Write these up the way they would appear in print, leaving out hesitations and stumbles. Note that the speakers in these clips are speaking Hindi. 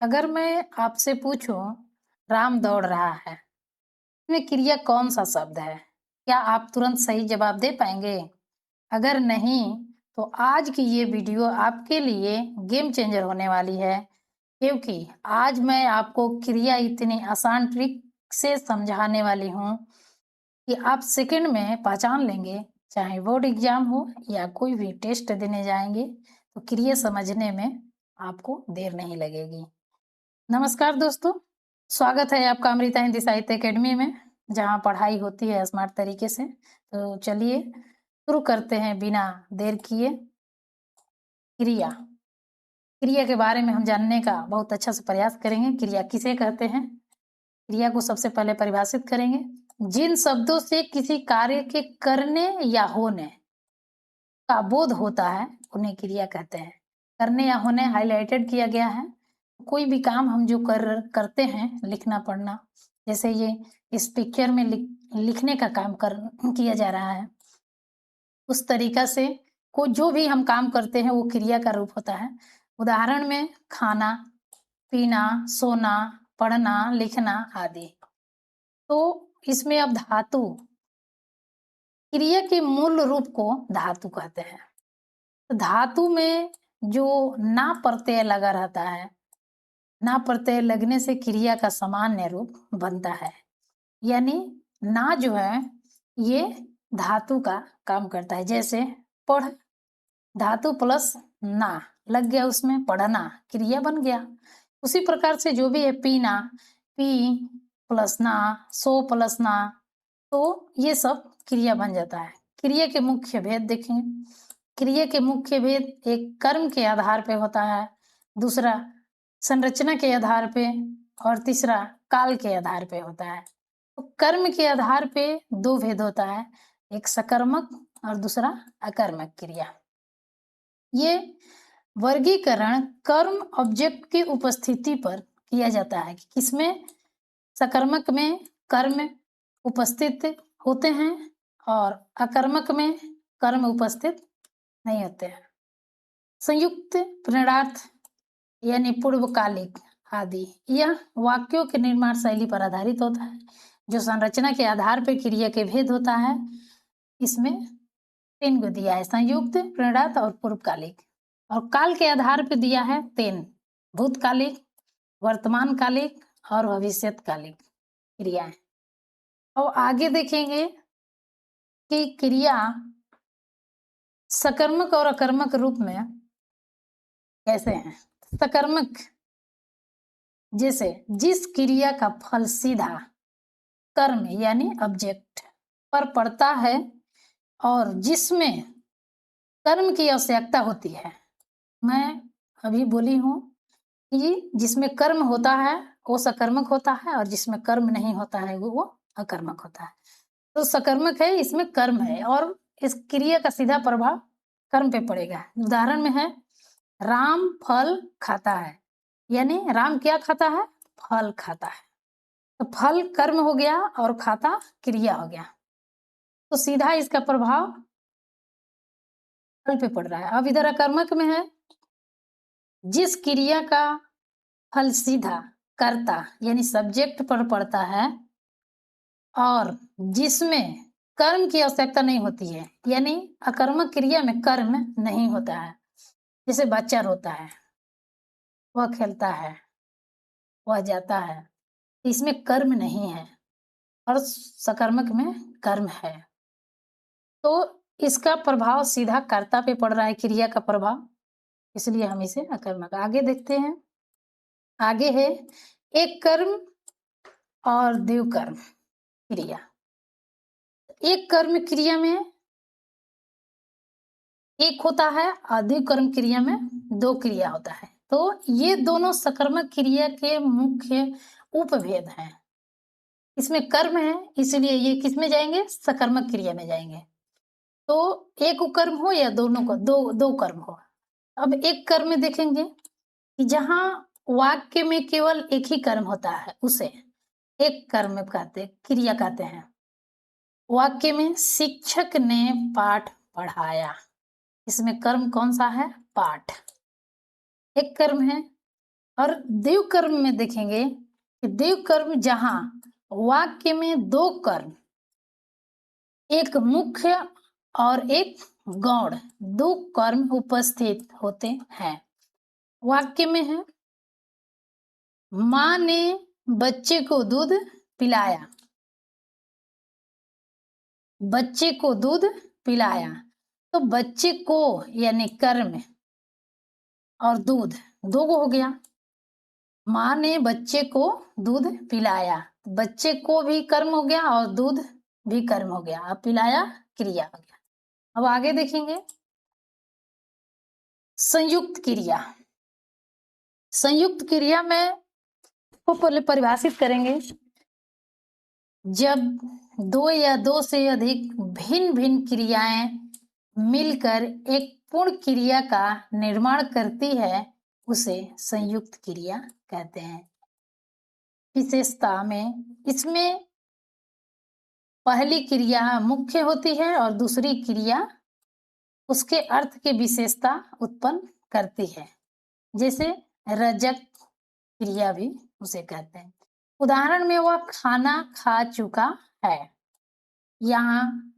अगर मैं आपसे पूछूं राम दौड़ रहा है, इसमें क्रिया कौन सा शब्द है? क्या आप तुरंत सही जवाब दे पाएंगे? अगर नहीं, तो आज की ये वीडियो आपके लिए गेम चेंजर होने वाली है, क्योंकि आज मैं आपको क्रिया इतनी आसान ट्रिक से समझाने वाली हूँ कि आप सेकंड में पहचान लेंगे। चाहे बोर्ड एग्जाम हो या कोई भी टेस्ट देने जाएंगे, तो क्रिया समझने में आपको देर नहीं लगेगी। नमस्कार दोस्तों, स्वागत है आपका अमृता हिंदी साहित्य अकेडमी में, जहां पढ़ाई होती है स्मार्ट तरीके से। तो चलिए शुरू करते हैं बिना देर किए। क्रिया क्रिया के बारे में हम जानने का बहुत अच्छा से प्रयास करेंगे। क्रिया किसे कहते हैं? क्रिया को सबसे पहले परिभाषित करेंगे। जिन शब्दों से किसी कार्य के करने या होने का बोध होता है, उन्हें क्रिया कहते हैं। करने या होने हाईलाइटेड किया गया है। कोई भी काम हम जो करते हैं, लिखना पढ़ना, जैसे ये इस पिक्चर में लिखने का काम किया जा रहा है, उस तरीका से को जो भी हम काम करते हैं वो क्रिया का रूप होता है। उदाहरण में खाना, पीना, सोना, पढ़ना, लिखना आदि। तो इसमें अब धातु, क्रिया के मूल रूप को धातु कहते हैं। तो धातु में जो ना प्रत्यय लगा रहता है, ना प्रत्यय लगने से क्रिया का सामान्य रूप बनता है। यानी ना जो है ये धातु का काम करता है। जैसे पढ़, धातु प्लस ना लग गया, उसमें पढ़ना क्रिया बन गया। उसी प्रकार से जो भी है पीना, पी प्लस ना, सो प्लस ना, तो ये सब क्रिया बन जाता है। क्रिया के मुख्य भेद देखेंगे। क्रिया के मुख्य भेद एक कर्म के आधार पे होता है, दूसरा संरचना के आधार पे, और तीसरा काल के आधार पे होता है। तो कर्म के आधार पे दो भेद होता है, एक सकर्मक और दूसरा अकर्मक क्रिया। ये वर्गीकरण कर्म ऑब्जेक्ट की उपस्थिति पर किया जाता है कि किसमें, सकर्मक में कर्म उपस्थित होते हैं और अकर्मक में कर्म उपस्थित नहीं होते हैं। संयुक्त प्रणयार्थ यानी पूर्वकालिक आदि, यह वाक्यों के निर्माण शैली पर आधारित होता है। जो संरचना के आधार पर क्रिया के भेद होता है, इसमें 3 को दिया है, संयुक्त, प्रणयार्थ और पूर्वकालिक। और काल के आधार पर दिया है 3, भूतकालिक, वर्तमान कालिक और भविष्यकालिक क्रियाएं। और आगे देखेंगे कि क्रिया सकर्मक और अकर्मक रूप में कैसे हैं। सकर्मक जैसे जिस क्रिया का फल सीधा कर्म यानी ऑब्जेक्ट पर पड़ता है और जिसमें कर्म की आवश्यकता होती है। मैं अभी बोली हूँ कि जिसमें कर्म होता है वो सकर्मक होता है, और जिसमें कर्म नहीं होता है वो अकर्मक होता है। तो सकर्मक है, इसमें कर्म है और इस क्रिया का सीधा प्रभाव कर्म पे पड़ेगा। उदाहरण में है राम फल खाता है, यानी राम क्या खाता है? फल खाता है। तो फल कर्म हो गया और खाता क्रिया हो गया, तो सीधा इसका प्रभाव फल पे पड़ रहा है। अब इधर अकर्मक में है जिस क्रिया का फल सीधा कर्ता यानी सब्जेक्ट पर पड़ता है और जिसमें कर्म की आवश्यकता नहीं होती है, यानी अकर्मक क्रिया में कर्म नहीं होता है। जैसे बच्चा रोता है, वह खेलता है, वह जाता है, इसमें कर्म नहीं है और सकर्मक में कर्म है, तो इसका प्रभाव सीधा कर्ता पे पड़ रहा है, क्रिया का प्रभाव, इसलिए हम इसे अकर्मक। आगे देखते हैं। आगे है एक कर्म और द्विकर्म क्रिया। एक कर्म क्रिया में एक होता है और द्विकर्म क्रिया में 2 क्रिया होता है। तो ये दोनों सकर्मक क्रिया के मुख्य उपभेद हैं। इसमें कर्म है, इसलिए ये किस में जाएंगे? सकर्मक क्रिया में जाएंगे। तो एक कर्म हो या दोनों को दो कर्म हो। अब एक कर्म में देखेंगे कि जहां वाक्य में केवल एक ही कर्म होता है, उसे एक कर्म कहते, क्रिया कहते हैं। वाक्य में शिक्षक ने पाठ पढ़ाया, इसमें कर्म कौन सा है? पाठ, एक कर्म है। और देव कर्म में देखेंगे कि देव कर्म जहां वाक्य में दो कर्म, एक मुख्य और एक गौण, दो कर्म उपस्थित होते हैं। वाक्य में है माँ ने बच्चे को दूध पिलाया, बच्चे को दूध पिलाया, तो बच्चे को यानी कर्म और दूध दो को हो गया। माँ ने बच्चे को दूध पिलाया, बच्चे को भी कर्म हो गया और दूध भी कर्म हो गया, अब पिलाया क्रिया हो गया। अब आगे देखेंगे संयुक्त क्रिया। संयुक्त क्रिया में को पहले परिभाषित करेंगे। जब दो या दो से अधिक भिन्न भिन्न क्रियाएं मिलकर एक पूर्ण क्रिया का निर्माण करती है, उसे संयुक्त क्रिया कहते हैं। विशेषता में इसमें पहली क्रिया मुख्य होती है और दूसरी क्रिया उसके अर्थ के विशेषता उत्पन्न करती है, जैसे रजक क्रिया भी उसे कहते हैं। उदाहरण में वह खाना खा चुका है, यहाँ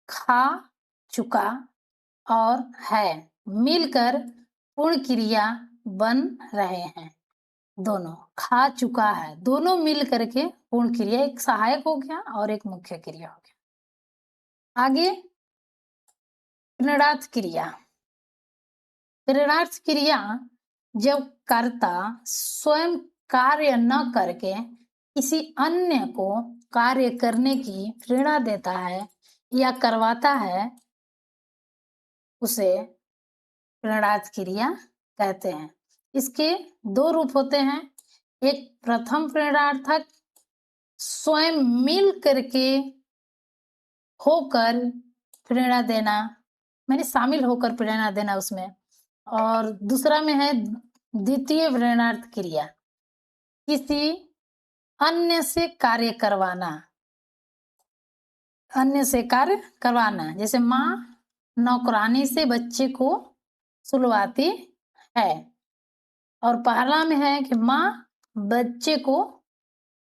खा चुका और है मिलकर पूर्ण क्रिया बन रहे हैं। दोनों खा चुका है, दोनों मिल करके पूर्ण क्रिया, एक सहायक हो गया और एक मुख्य क्रिया हो गया। आगे प्रणणार्थ क्रिया। प्रणणार्थ क्रिया जब कर्ता स्वयं कार्य न करके किसी अन्य को कार्य करने की प्रेरणा देता है या करवाता है, उसे प्रणणार्थ क्रिया कहते हैं। इसके दो रूप होते हैं। एक प्रथम प्रेरणार्थक स्वयं मिल करके होकर प्रेरणा देना, मैंने शामिल होकर प्रेरणा देना उसमें, और दूसरा में है द्वितीय प्रेरणार्थ क्रिया, किसी अन्य से कार्य करवाना, अन्य से कार्य करवाना, जैसे माँ नौकरानी से बच्चे को सुलवाती है, और पहला में है कि माँ बच्चे को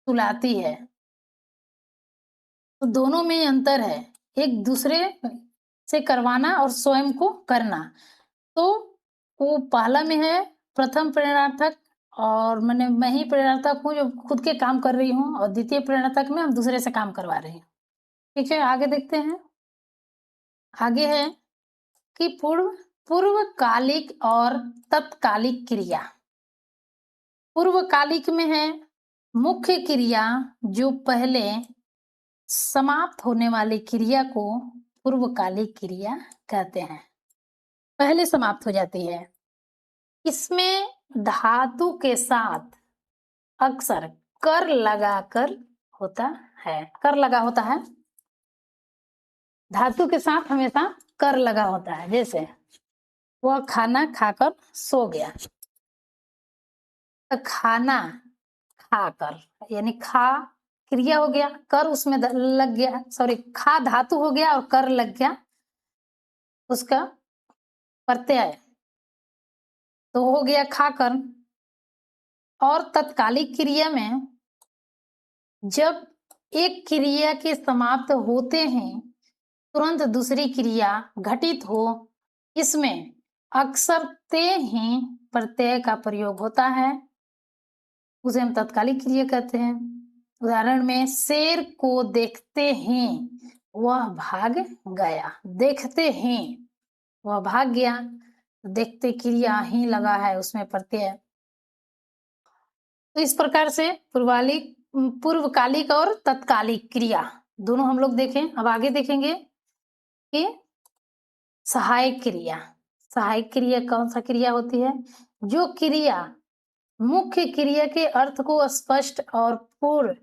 सुलाती है। तो दोनों में अंतर है, एक दूसरे से करवाना और स्वयं को करना। तो वो पहला में है प्रथम प्रेरणार्थक, और मैं ही प्रेरणार्थक हूँ जो खुद के काम कर रही हूँ, और द्वितीय प्रेरणार्थक में हम दूसरे से काम करवा रहे हैं। ठीक है, आगे देखते हैं। आगे है कि पूर्वकालिक और तत्कालिक क्रिया। पूर्वकालिक में है मुख्य क्रिया जो पहले समाप्त होने वाली क्रिया को पूर्वकालिक क्रिया कहते हैं, पहले समाप्त हो जाती है। इसमें धातु के साथ अक्सर कर लगाकर होता है, कर लगा होता है, धातु के साथ हमेशा कर लगा होता है। जैसे वह खाना खाकर सो गया, तो खाना खाकर यानी खा क्रिया हो गया, कर उसमें लग गया, सॉरी खा धातु हो गया और कर लग गया उसका प्रत्यय, तो हो गया खाकर। और तत्कालिक क्रिया में जब एक क्रिया के समाप्त होते हैं तुरंत दूसरी क्रिया घटित हो, इसमें अक्सर ते ही प्रत्यय का प्रयोग होता है, उसे हम तत्कालिक क्रिया कहते हैं। उदाहरण में शेर को देखते ही वह भाग गया, देखते ही वह भाग गया, देखते क्रिया ही लगा है उसमें प्रत्यय। तो इस प्रकार से पूर्वकालिक और तत्कालिक क्रिया दोनों हम लोग देखें। अब आगे देखेंगे कि सहायक क्रिया। सहायक क्रिया कौन सा क्रिया होती है? जो क्रिया मुख्य क्रिया के अर्थ को स्पष्ट और पूर्ण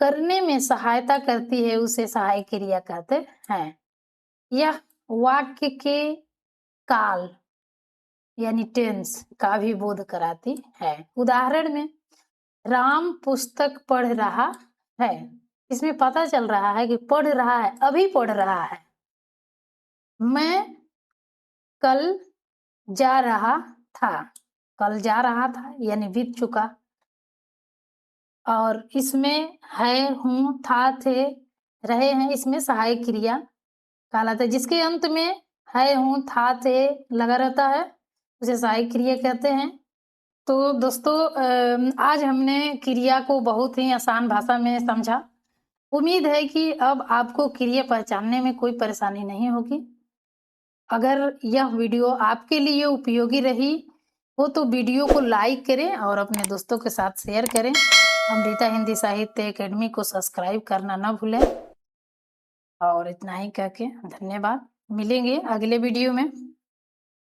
करने में सहायता करती है, उसे सहायक क्रिया कहते हैं। यह वाक्य के काल यानी टेंस का भी बोध कराती है। उदाहरण में राम पुस्तक पढ़ रहा है, इसमें पता चल रहा है कि पढ़ रहा है, अभी पढ़ रहा है। मैं कल जा रहा था, कल जा रहा था यानी बीत चुका। और इसमें है, हूँ, था, थे, रहे हैं, इसमें सहायक क्रिया कहलाता है। जिसके अंत में है, हूँ, था, थे लगा रहता है उसे सहायक क्रिया कहते हैं। तो दोस्तों आज हमने क्रिया को बहुत ही आसान भाषा में समझा। उम्मीद है कि अब आपको क्रिया पहचानने में कोई परेशानी नहीं होगी। अगर यह वीडियो आपके लिए उपयोगी रही हो तो वीडियो को लाइक करें और अपने दोस्तों के साथ शेयर करें। अमृता हिंदी साहित्य एकेडमी को सब्सक्राइब करना ना भूलें। और इतना ही कह के धन्यवाद। मिलेंगे अगले वीडियो में।